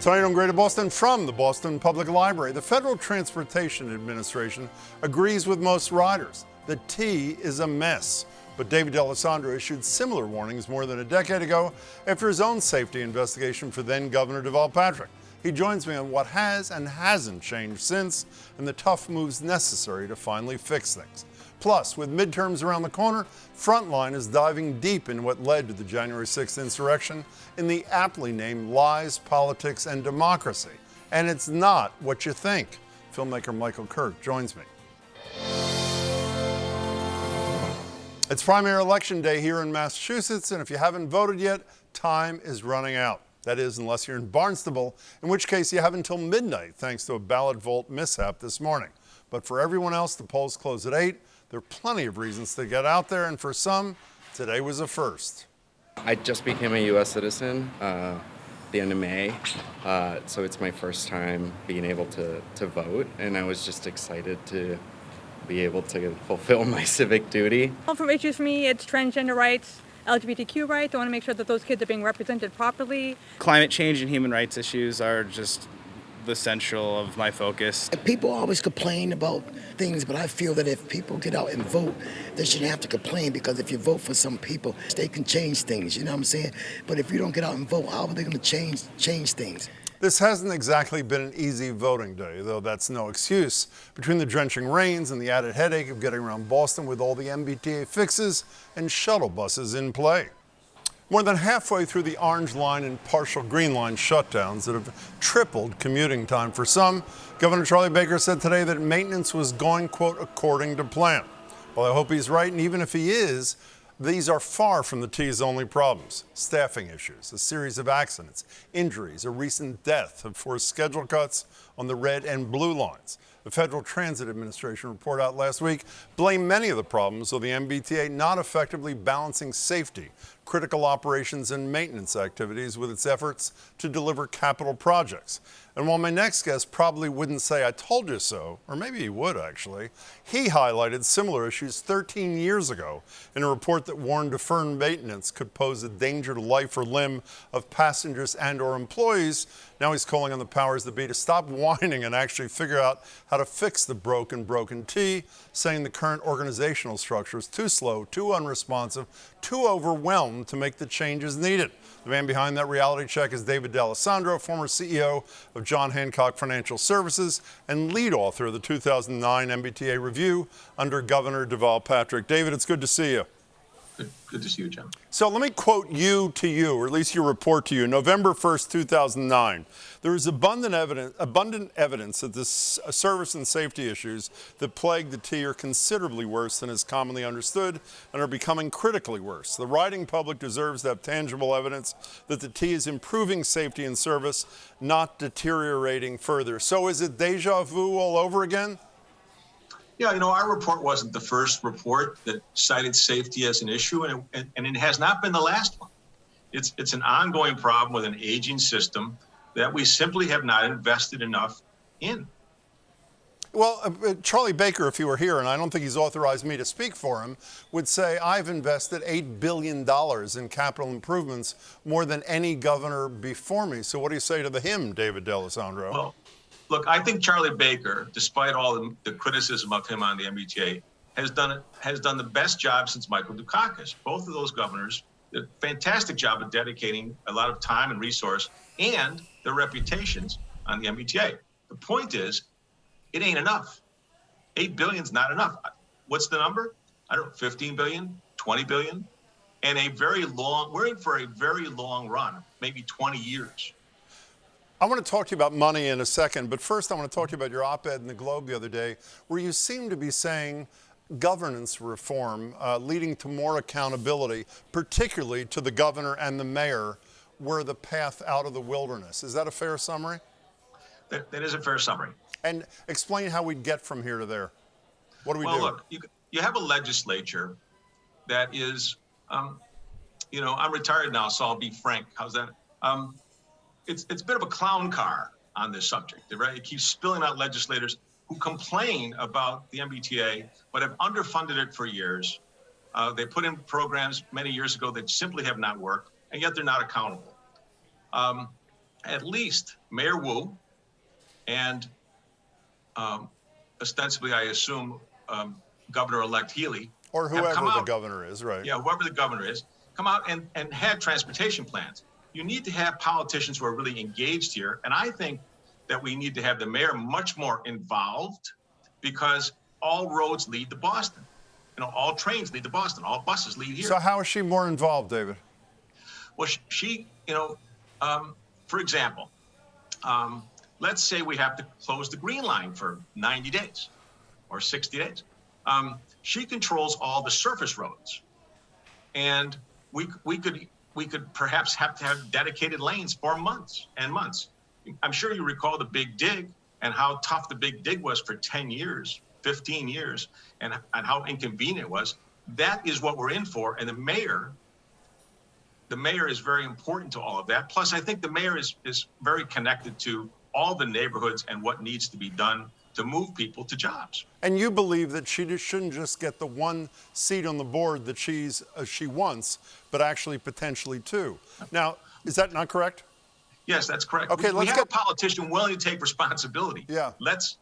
Tonight on Greater Boston from the Boston Public Library, the Federal Transportation Administration agrees with most riders. The T is a mess. But David D'Alessandro issued similar warnings more than a decade ago after his own safety investigation for then Governor Deval Patrick. He joins me on what has and hasn't changed since and the tough moves necessary to finally fix things. Plus, with midterms around the corner, FRONTLINE is diving deep in what led to the January 6th insurrection in the aptly named Lies, Politics, and Democracy. And it's not what you think. Filmmaker Michael Kirk joins me. It's primary election day here in Massachusetts, and if you haven't voted yet, time is running out. That is, unless you're in Barnstable, in which case you have until midnight thanks to a ballot vault mishap this morning. But for everyone else, the polls close at 8. There are plenty of reasons to get out there, and for some, today was a first. I just became a U.S. citizen the end of May, so it's my first time being able to vote, and I was just excited to be able to fulfill my civic duty. From issues for me, it's transgender rights, LGBTQ rights. I want to make sure that those kids are being represented properly. Climate change and human rights issues are just the central of my focus. People always complain about things, but I feel that if people get out and vote, they shouldn't have to complain, because if you vote for some people, they can change things, you know what I'm saying? But if you don't get out and vote, how are they going to change things? This hasn't exactly been an easy voting day, though that's no excuse. Between the drenching rains and the added headache of getting around Boston with all the MBTA fixes and shuttle buses in play. More than halfway through the Orange Line and partial Green Line shutdowns that have tripled commuting time for some, Governor Charlie Baker said today that maintenance was going, quote, according to plan. Well, I hope he's right, and even if he is, these are far from the T's only problems. Staffing issues, a series of accidents, injuries, a recent death have forced schedule cuts on the red and blue lines. The Federal Transit Administration report out last week blamed many of the problems of the MBTA not effectively balancing safety, critical operations, and maintenance activities with its efforts to deliver capital projects. And while my next guest probably wouldn't say I told you so, or maybe he would actually, he highlighted similar issues 13 years ago in a report that warned deferred maintenance could pose a danger to life or limb of passengers and or employees. Now he's calling on the powers that be to stop whining and actually figure out how to fix the broken T, saying the current organizational structure is too slow, too unresponsive, too overwhelmed to make the changes needed. The man behind that reality check is David D'Alessandro, former CEO of John Hancock Financial Services and lead author of the 2009 MBTA review under Governor Deval Patrick. David, it's good to see you. Good to see you, Jim. So let me quote you to you, or at least your report to you. November 1st, 2009. There is abundant evidence that the service and safety issues that plague the T are considerably worse than is commonly understood and are becoming critically worse. The riding public deserves to have tangible evidence that the T is improving safety and service, not deteriorating further. So is it deja vu all over again? Yeah, our report wasn't the first report that cited safety as an issue, and it has not been the last one. It's an ongoing problem with an aging system that we simply have not invested enough in. Well, Charlie Baker, if he were here, and I don't think he's authorized me to speak for him, would say I've invested $8 billion in capital improvements, more than any governor before me. So what do you say to him, David D'Alessandro? Well, look, I think Charlie Baker, despite all the criticism of him on the MBTA, has done the best job since Michael Dukakis. Both of those governors did a fantastic job of dedicating a lot of time and resource and their reputations on the MBTA. The point is, it ain't enough. $8 billion is not enough. What's the number? I don't know, 15 billion, 20 billion, and we're in for a very long run, maybe 20 years. I want to talk to you about money in a second, but first I want to talk to you about your op-ed in the Globe the other day, where you seem to be saying governance reform leading to more accountability, particularly to the governor and the mayor, were the path out of the wilderness. Is that a fair summary? That is a fair summary. And explain how we'd get from here to there. What do we do? Well, look, you have a legislature that is, I'm retired now, so I'll be frank. How's that? It's a bit of a clown car on this subject, right? It keeps spilling out legislators who complain about the MBTA, but have underfunded it for years. They put in programs many years ago that simply have not worked, and yet they're not accountable. at least Mayor Wu and ostensibly, I assume, Governor-elect Healy, Or have come whoever the out, governor is, right? yeah, whoever the governor is, come out and had transportation plans. You need to have politicians who are really engaged here. And I think that we need to have the mayor much more involved, because all roads lead to Boston. You know, all trains lead to Boston. All buses lead here. So how is she more involved, David? Well, she, for example, let's say we have to close the Green Line for 90 days or 60 days. She controls all the surface roads, and we could perhaps have to have dedicated lanes for months and months. I'm sure you recall the Big Dig and how tough the Big Dig was for 10 years, 15 years, and how inconvenient it was. That is what we're in for, and the mayor is very important to all of that. Plus, I think the mayor is very connected to all the neighborhoods and what needs to be done to move people to jobs. And you believe that she shouldn't just get the one seat on the board that she wants, but actually potentially two. Now, is that not correct? Yes, that's correct. Okay, we have a politician willing to take responsibility. Yeah. Let's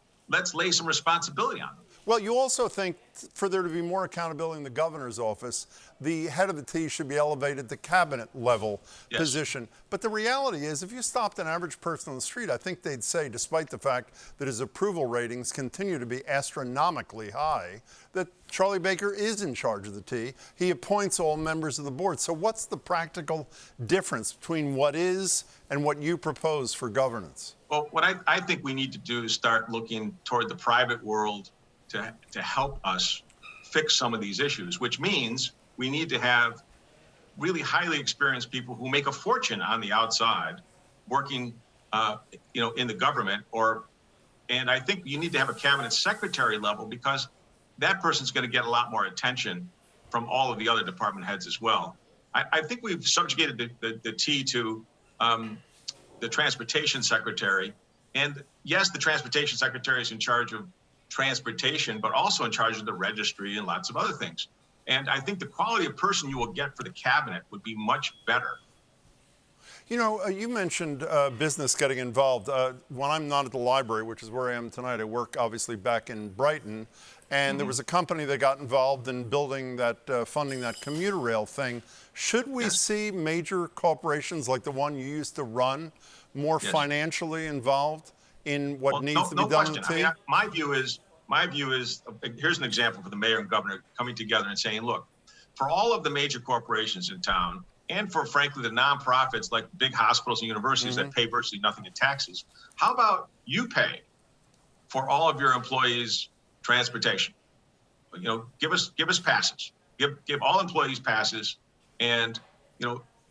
lay some responsibility on them. Well, you also think for there to be more accountability in the governor's office, the head of the T should be elevated to cabinet level position. But the reality is, if you stopped an average person on the street, I think they'd say, despite the fact that his approval ratings continue to be astronomically high, that Charlie Baker is in charge of the T. He appoints all members of the board. So what's the practical difference between what is and what you propose for governance? Well, what I think we need to do is start looking toward the private world to help us fix some of these issues, which means we need to have really highly experienced people who make a fortune on the outside working, in the government, and I think you need to have a cabinet secretary level, because that person's going to get a lot more attention from all of the other department heads as well. I think we've subjugated the T to the transportation secretary. And yes, the transportation secretary is in charge of transportation, but also in charge of the registry and lots of other things. And I think the quality of person you will get for the cabinet would be much better. You know, you mentioned business getting involved. When I'm not at the library, which is where I am tonight, I work obviously back in Brighton, and there was a company that got involved in building that, funding that commuter rail thing. Should we see major corporations like the one you used to run more financially involved in what needs to be done in the T? I mean, my view is, here's an example for the mayor and governor coming together and saying, look, for all of the major corporations in town, and for, frankly, the nonprofits like big hospitals and universities that pay virtually nothing in taxes, how about you pay for all of your employees' transportation? You know, give us passes, give all employees passes, and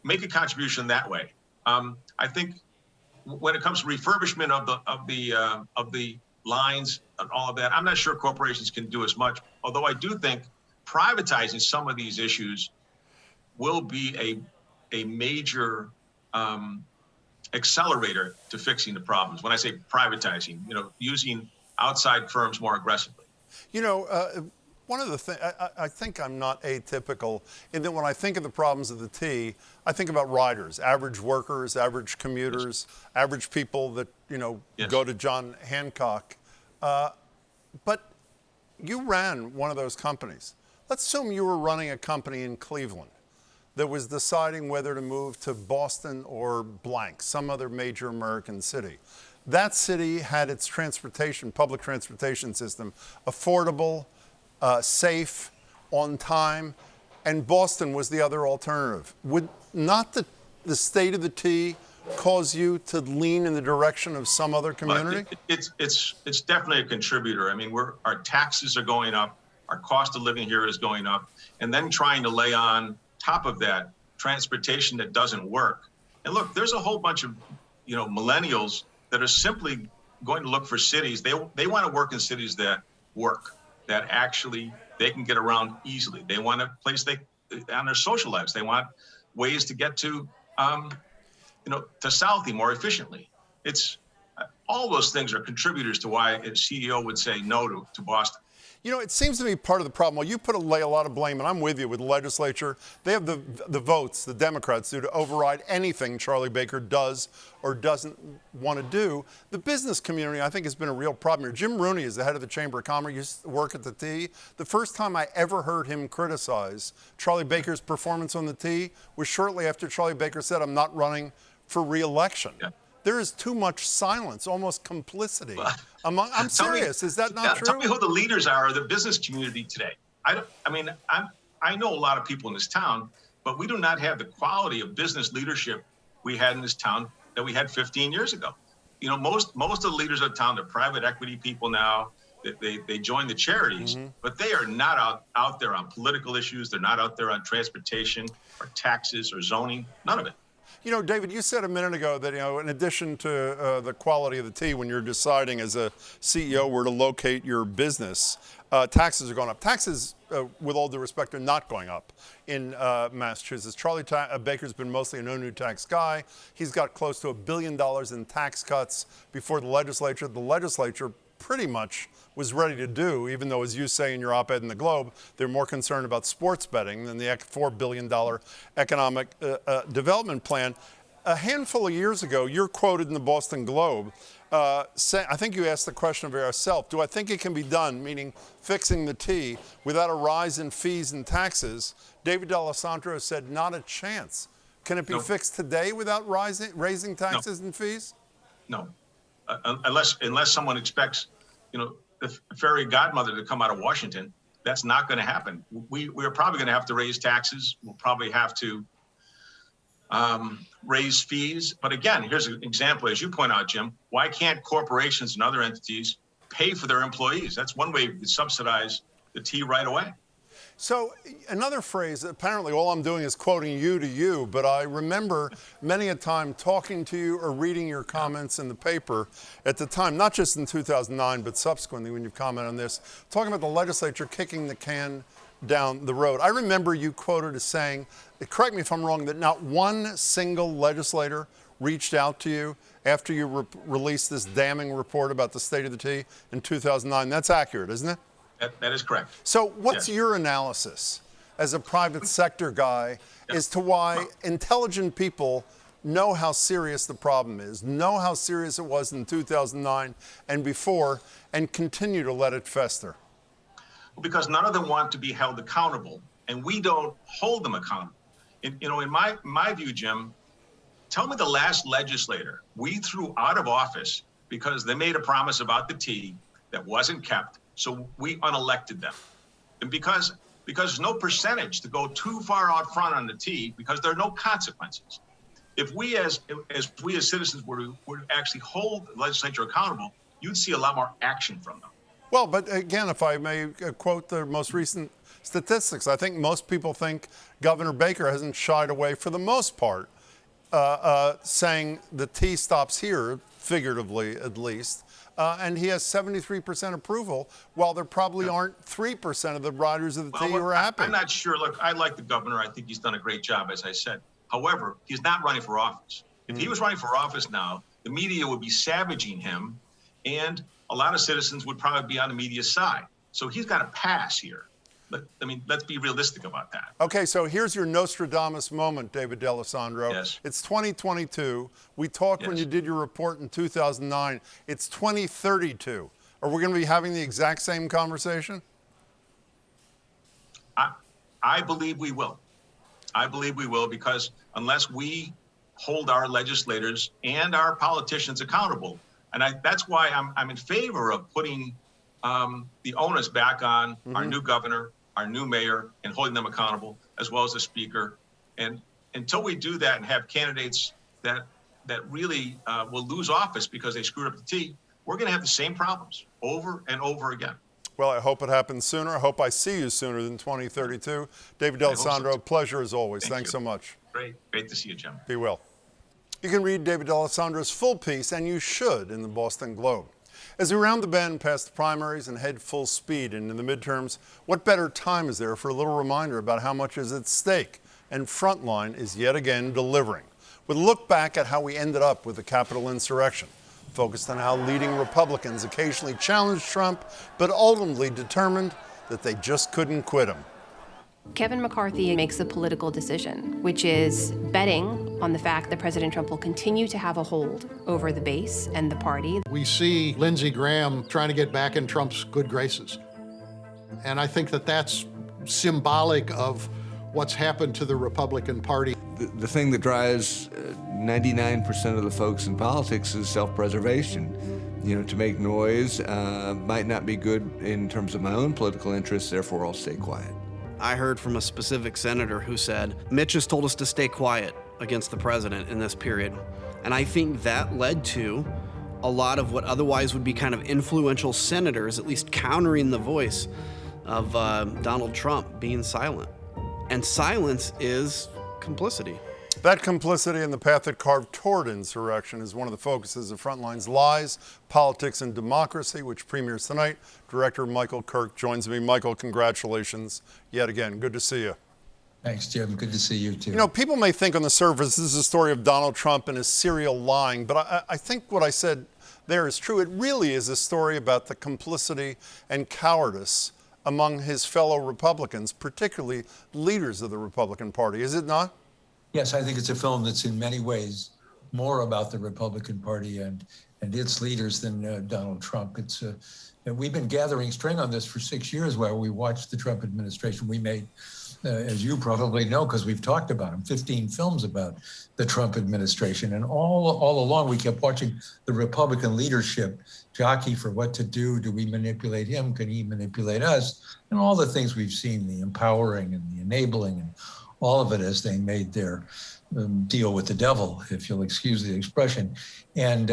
make a contribution that way. I think when it comes to refurbishment of the lines and all of that, I'm not sure corporations can do as much. Although I do think privatizing some of these issues will be a major accelerator to fixing the problems. When I say privatizing, using outside firms more aggressively. One of the things, I think I'm not atypical in that when I think of the problems of the T, I think about riders, average workers, average commuters, average people that, go to John Hancock. But you ran one of those companies. Let's assume you were running a company in Cleveland that was deciding whether to move to Boston or blank, some other major American city. That city had its public transportation system, affordable, safe, on time, and Boston was the other alternative. Would not the state of the T cause you to lean in the direction of some other community? It's definitely a contributor. I mean, our taxes are going up, our cost of living here is going up, and then trying to lay on top of that transportation that doesn't work. And look, there's a whole bunch of millennials that are simply going to look for cities. They want to work in cities that work, that actually they can get around easily. They want a place on their social lives. They want ways to get to to Southie more efficiently. It's all those things are contributors to why a CEO would say no to Boston. You know, it seems to be part of the problem. Well, you lay a lot of blame, and I'm with you, with the legislature. They have the votes, the Democrats do, to override anything Charlie Baker does or doesn't want to do. The business community, I think, has been a real problem here. Jim Rooney is the head of the Chamber of Commerce, used to work at the T. The first time I ever heard him criticize Charlie Baker's performance on the T was shortly after Charlie Baker said, I'm not running for re-election. Yeah. There is too much silence, almost complicity. I'm serious. Is that not true? Tell me who the leaders are of the business community today. I know a lot of people in this town, but we do not have the quality of business leadership we had in this town that we had 15 years ago. You know, most of the leaders of the town, they're private equity people now. They join the charities, but they are not out there on political issues. They're not out there on transportation or taxes or zoning, none of it. You know, David, you said a minute ago that, you know, in addition to the quality of the tea, when you're deciding as a CEO where to locate your business, taxes are going up. Taxes, with all due respect, are not going up in Massachusetts. Charlie Baker's been mostly a no new tax guy. He's got close to $1 billion in tax cuts before the legislature. The legislature pretty much was ready to do, even though, as you say in your op-ed in the Globe, they're more concerned about sports betting than the $4 billion economic development plan. A handful of years ago, you're quoted in the Boston Globe. I think you asked the question of yourself, do I think it can be done, meaning fixing the T, without a rise in fees and taxes? David D'Alessandro said, not a chance. Can it be fixed today without raising taxes and fees? No. Unless someone expects, you know, the fairy godmother to come out of Washington, that's not going to happen. We're probably going to have to raise taxes. We'll probably have to raise fees. But again, here's an example, as you point out, Jim. Why can't corporations and other entities pay for their employees? That's one way to subsidize the T right away. So another phrase, apparently all I'm doing is quoting you to you, but I remember many a time talking to you or reading your comments in the paper at the time, not just in 2009, but subsequently when you've commented on this, talking about the legislature kicking the can down the road. I remember you quoted as saying, correct me if I'm wrong, that not one single legislator reached out to you after you released this damning report about the state of the T in 2009. That's accurate, isn't it? That is correct. So what's your analysis as a private sector guy as to why intelligent people know how serious the problem is, know how serious it was in 2009 and before, and continue to let it fester? Well, because none of them want to be held accountable, and we don't hold them accountable. In my view, Jim, tell me the last legislator we threw out of office because they made a promise about the T that wasn't kept. So we unelected them. And because there's no percentage to go too far out front on the T, because there are no consequences. If we as citizens were to actually hold the legislature accountable, you'd see a lot more action from them. Well, but again, if I may quote the most recent statistics, I think most people think Governor Baker hasn't shied away, for the most part, saying the T stops here, figuratively at least. And he has 73% approval, while there probably aren't 3% of the riders of the T who are happy. I'm not sure. Look, I like the governor. I think he's done a great job, as I said. However, he's not running for office. If he was running for office now, the media would be savaging him, and a lot of citizens would probably be on the media's side. So he's got to pass here. Let's be realistic about that. Okay, so here's your Nostradamus moment, David D'Alessandro. Yes. It's 2022. We talked when you did your report in 2009. It's 2032. Are we going to be having the exact same conversation? I believe we will. I believe we will, because unless we hold our legislators and our politicians accountable, and that's why I'm in favor of putting the onus back on our new governor, our new mayor, and holding them accountable, as well as the speaker. And until we do that and have candidates that really will lose office because they screwed up the T, we're going to have the same problems over and over again. Well, I hope it happens sooner. I hope I see you sooner than 2032. David D'Alessandro, pleasure as always. Thanks so much. Great to see you, Jim. Be well. You can read David D'Alessandro's full piece, and you should, in the Boston Globe. As we round the bend past the primaries and head full speed into the midterms, what better time is there for a little reminder about how much is at stake? And Frontline is yet again delivering, with a look back at how we ended up with the Capitol insurrection. focused on how leading Republicans occasionally challenged Trump, but ultimately determined that they just couldn't quit him. Kevin McCarthy makes a political decision, which is betting on the fact that President Trump will continue to have a hold over the base and the party. We see Lindsey Graham trying to get back in Trump's good graces. And I think that that's symbolic of what's happened to the Republican Party. The thing that drives 99% of the folks in politics is self-preservation. You know, to make noise might not be good in terms of my own political interests, therefore I'll stay quiet. I heard from a specific senator who said, Mitch has told us to stay quiet against the president in this period. And I think that led to a lot of what otherwise would be kind of influential senators, at least countering the voice of Donald Trump being silent. And silence is complicity. That complicity and the path that carved toward insurrection is one of the focuses of Frontline's Lies, Politics, and Democracy, which premieres tonight. Director Michael Kirk joins me. Michael, congratulations yet again. Good to see you. Thanks, Jim. Good to see you, too. You know, people may think on the surface this is a story of Donald Trump and his serial lying, but I think what I said there is true. It really is a story about the complicity and cowardice among his fellow Republicans, particularly leaders of the Republican Party, is it not? Yes, I think it's a film that's in many ways more about the Republican Party and its leaders than Donald Trump. We've been gathering string on this for 6 years while we watched the Trump administration. We made, as you probably know, because we've talked about them, 15 films about the Trump administration. And all along, we kept watching the Republican leadership jockey for what to do. Do we manipulate him? Can he manipulate us? And all the things we've seen, the empowering and the enabling and all of it as they made their deal with the devil, if you'll excuse the expression. And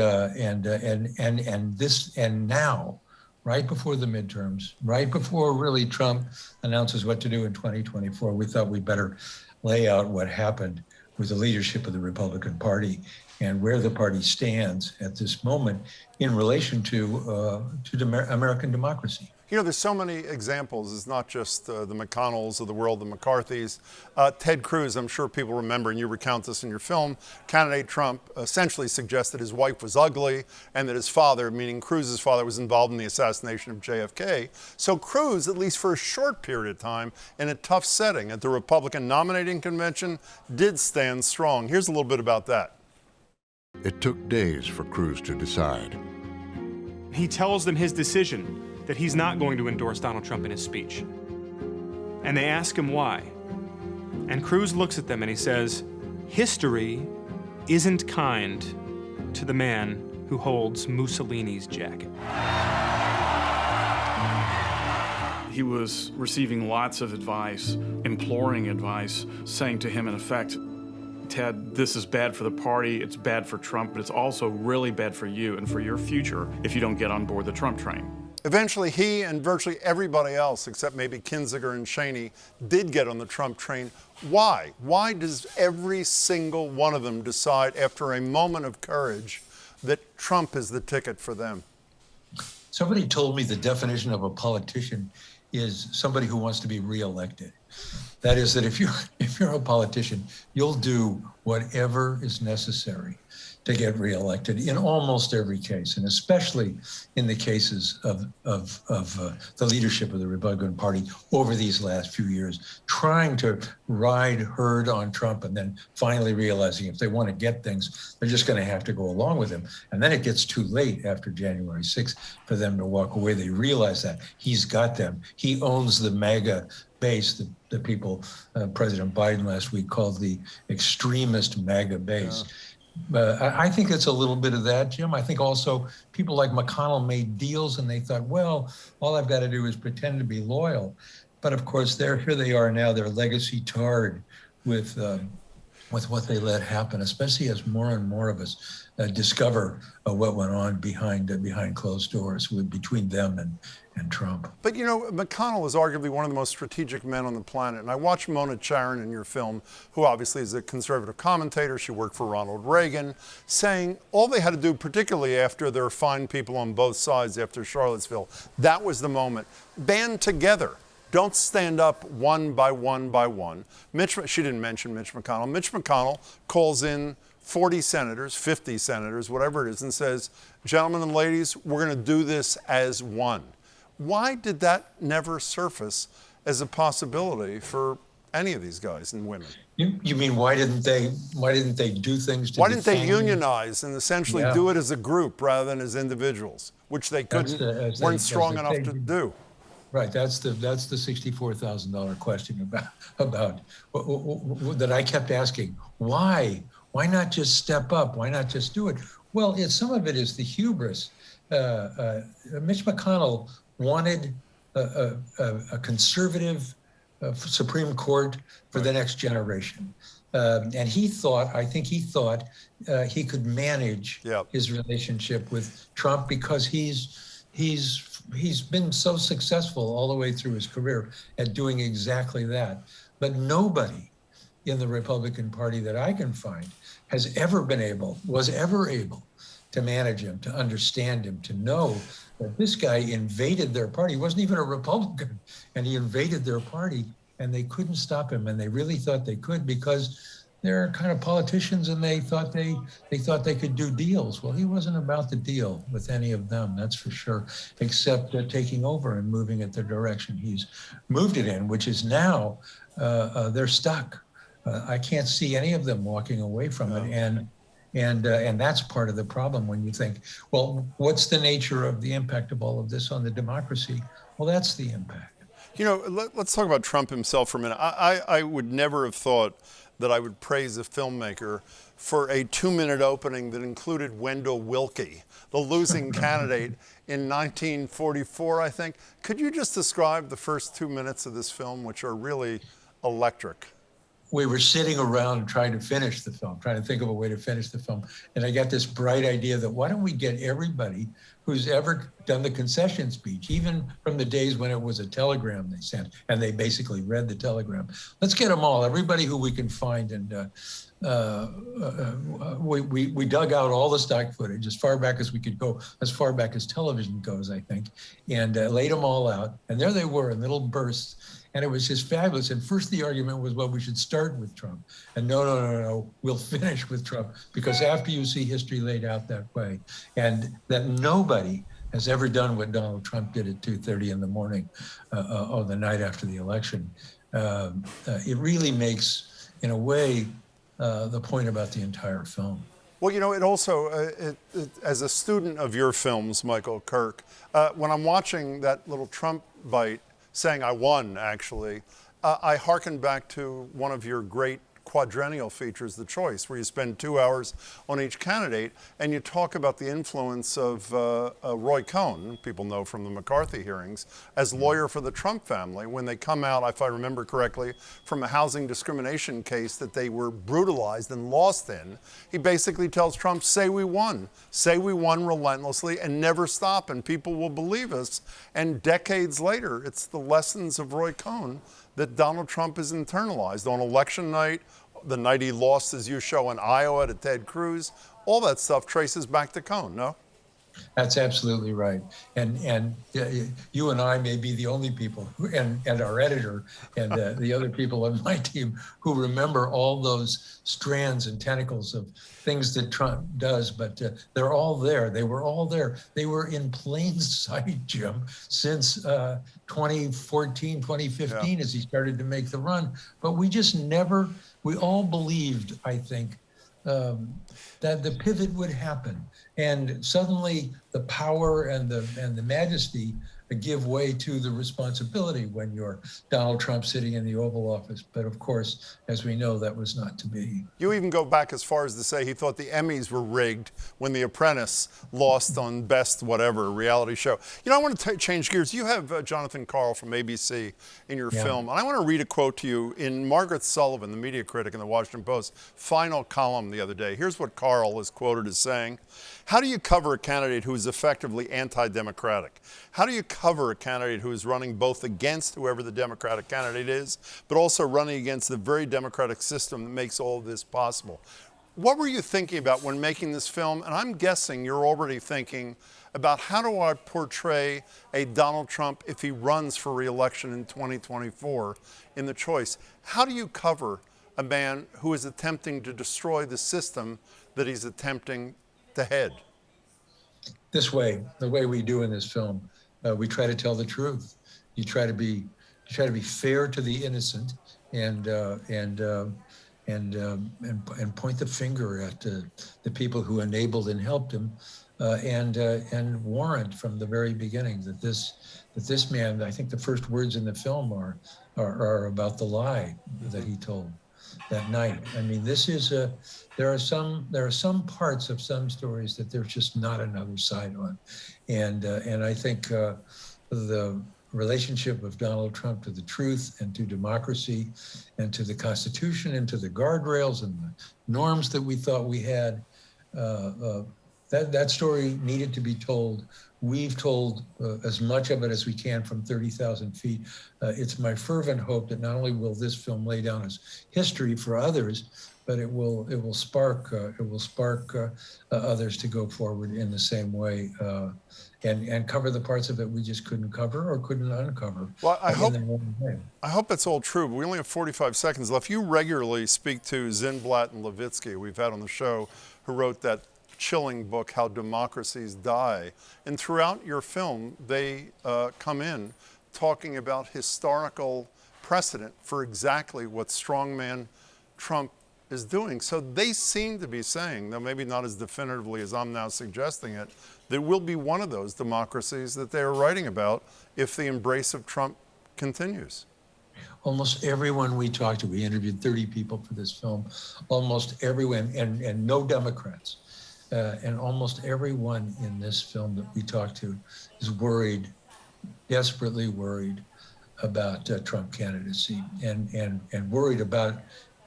now, right before the midterms, right before really Trump announces what to do in 2024, we thought we'd better lay out what happened with the leadership of the Republican Party and where the party stands at this moment in relation to American democracy. You know, there's so many examples. It's not just the McConnells of the world, the McCarthys. Ted Cruz, I'm sure people remember, and you recount this in your film, candidate Trump essentially suggested his wife was ugly and that his father, meaning Cruz's father, was involved in the assassination of JFK. So Cruz, at least for a short period of time, in a tough setting at the Republican nominating convention, did stand strong. Here's a little bit about that. It took days for Cruz to decide. He tells them his decision, that he's not going to endorse Donald Trump in his speech. And they ask him why. And Cruz looks at them and he says, history isn't kind to the man who holds Mussolini's jacket. He was receiving lots of advice, imploring advice, saying to him in effect, Ted, this is bad for the party, it's bad for Trump, but it's also really bad for you and for your future if you don't get on board the Trump train. Eventually, he and virtually everybody else, except maybe Kinzinger and Cheney, did get on the Trump train. Why? Why does every single one of them decide after a moment of courage that Trump is the ticket for them? Somebody told me the definition of a politician is somebody who wants to be reelected. That is that if you're a politician, you'll do whatever is necessary to get reelected in almost every case, and especially in the cases of the leadership of the Republican Party over these last few years, trying to ride herd on Trump and then finally realizing if they want to get things, they're just going to have to go along with him. And then it gets too late after January 6th for them to walk away. They realize that he's got them. He owns the MAGA base that people, President Biden last week called the extremist MAGA base. I think it's a little bit of that, Jim. I think also people like McConnell made deals and they thought, well, all I've got to do is pretend to be loyal. But of course, here they are now, their legacy tarred with what they let happen, especially as more and more of us discover what went on behind closed doors between them and Trump. But you know, McConnell is arguably one of the most strategic men on the planet. And I watched Mona Charen in your film, who obviously is a conservative commentator. She worked for Ronald Reagan, saying all they had to do, particularly after there are fine people on both sides after Charlottesville, that was the moment. Band together. Don't stand up one by one by one. She didn't mention Mitch McConnell. Mitch McConnell calls in 40 senators, 50 senators, whatever it is, and says, gentlemen and ladies, we're going to do this as one. Why did that never surface as a possibility for any of these guys and women? You mean why didn't they do things to Why didn't they defend- unionize and essentially Yeah. do it as a group rather than as individuals, which they couldn't, weren't strong enough to do? Right, that's the $64,000 question about that I kept asking. Why not just step up? Why not just do it? Well, some of it is the hubris. Mitch McConnell wanted a conservative Supreme Court for the next generation. And I think he thought he could manage his relationship with Trump because he's been so successful all the way through his career at doing exactly that. But nobody in the Republican Party that I can find was ever able to manage him, to understand him, to know that this guy invaded their party. He wasn't even a Republican, and he invaded their party, and they couldn't stop him. And they really thought they could because they're kind of politicians, and they thought they could do deals. Well, he wasn't about the deal with any of them, that's for sure, except taking over and moving it the direction he's moved it in, which is now they're stuck. I can't see any of them walking away from it, and that's part of the problem when you think, well, what's the nature of the impact of all of this on the democracy? Well, that's the impact. You know, let's talk about Trump himself for a minute. I would never have thought that I would praise a filmmaker for a 2-minute opening that included Wendell Willkie, the losing candidate in 1944, I think. Could you just describe the first 2 minutes of this film, which are really electric? We were sitting around trying to finish the film, trying to think of a way to finish the film. And I got this bright idea that why don't we get everybody who's ever done the concession speech, even from the days when it was a telegram they sent, and they basically read the telegram. Let's get them all, everybody who we can find. And we dug out all the stock footage as far back as we could go, as far back as television goes, I think, and laid them all out. And there they were in little bursts. And it was just fabulous. And first the argument was, well, we should start with Trump. And no, we'll finish with Trump, because after you see history laid out that way, and that nobody has ever done what Donald Trump did at 2:30 in the morning on the night after the election, it really makes, in a way, the point about the entire film. Well, you know, it also, as a student of your films, Michael, Kirk, when I'm watching that little Trump bite, saying I won, actually, I hearken back to one of your great quadrennial features, The Choice, where you spend 2 hours on each candidate, and you talk about the influence of Roy Cohn, people know from the McCarthy hearings, as lawyer for the Trump family, when they come out, if I remember correctly, from a housing discrimination case that they were brutalized and lost in. He basically tells Trump, say we won relentlessly and never stop, and people will believe us. And decades later, it's the lessons of Roy Cohn that Donald Trump has internalized. On election night, the night he lost, as you show, in Iowa to Ted Cruz, all that stuff traces back to Cohn, no? That's absolutely right. And you and I may be the only people, and our editor and the other people on my team, who remember all those strands and tentacles of things that Trump does, but they're all there. They were all there. They were in plain sight, Jim, since 2014, 2015, as he started to make the run. But we just never, we all believed, I think, that the pivot would happen, and suddenly the power and the majesty give way to the responsibility when you're Donald Trump sitting in the Oval Office. But of course, as we know, that was not to be. You even go back as far as to say he thought the Emmys were rigged when The Apprentice lost on Best Whatever reality show. You know, I want to change gears. You have Jonathan Karl from ABC in your film, and I want to read a quote to you in Margaret Sullivan, the media critic in the Washington Post, final column the other day. Here's what Karl is quoted as saying: how do you cover a candidate who is effectively anti-democratic? How do you cover a candidate who is running both against whoever the Democratic candidate is, but also running against the very democratic system that makes all of this possible? What were you thinking about when making this film? And I'm guessing you're already thinking about, how do I portray a Donald Trump if he runs for re-election in 2024 in The Choice? How do you cover a man who is attempting to destroy the system that he's attempting to head? This way, the way we do in this film, we try to tell the truth. You try to be fair to the innocent, and point the finger at the people who enabled and helped him, and warrant from the very beginning that this man, I think the first words in the film are about the lie that he told that night. I mean, there are some parts of some stories that there's just not another side on, and I think the relationship of Donald Trump to the truth and to democracy and to the Constitution and to the guardrails and the norms that we thought we had, that story needed to be told. We've told as much of it as we can from 30,000 feet. It's my fervent hope that not only will this film lay down as history for others, but it will spark others to go forward in the same way, and cover the parts of it we just couldn't cover or couldn't uncover. Well, I hope it's all true, but we only have 45 seconds left. You regularly speak to Zynblatt and Levitsky, we've had on the show, who wrote that chilling book, How Democracies Die. And throughout your film, they come in talking about historical precedent for exactly what strongman Trump is doing. So they seem to be saying, though maybe not as definitively as I'm now suggesting it, that we'll be one of those democracies that they are writing about if the embrace of Trump continues. Almost everyone we talked to, we interviewed 30 people for this film, almost everyone, and no Democrats, and almost everyone in this film that we talked to is worried, desperately worried about Trump candidacy, and worried about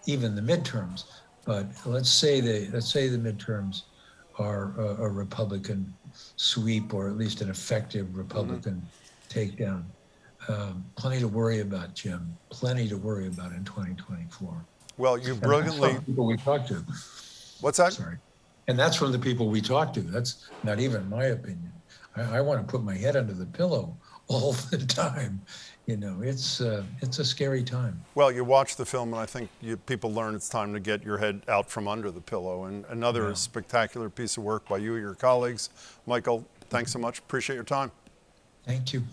even the midterms. But let's say the midterms are a Republican sweep, or at least an effective Republican takedown. Plenty to worry about, Jim. Plenty to worry about in 2024. Well, you brilliantly. And that's from the people we talked to. What's that? Sorry. And that's from the people we talked to. That's not even my opinion. I want to put my head under the pillow all the time. You know, it's a scary time. Well, you watch the film, and I think people learn it's time to get your head out from under the pillow. And another spectacular piece of work by you and your colleagues. Michael, thanks so much. Appreciate your time. Thank you.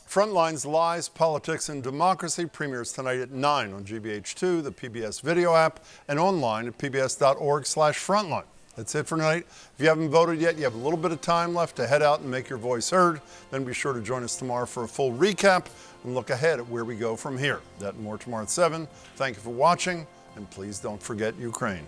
Frontline's Lies, Politics, and Democracy premieres tonight at 9 on GBH2, the PBS video app, and online at pbs.org/frontline. That's it for tonight. If you haven't voted yet, you have a little bit of time left to head out and make your voice heard. Then be sure to join us tomorrow for a full recap and look ahead at where we go from here. That and more tomorrow at 7. Thank you for watching, and please don't forget Ukraine.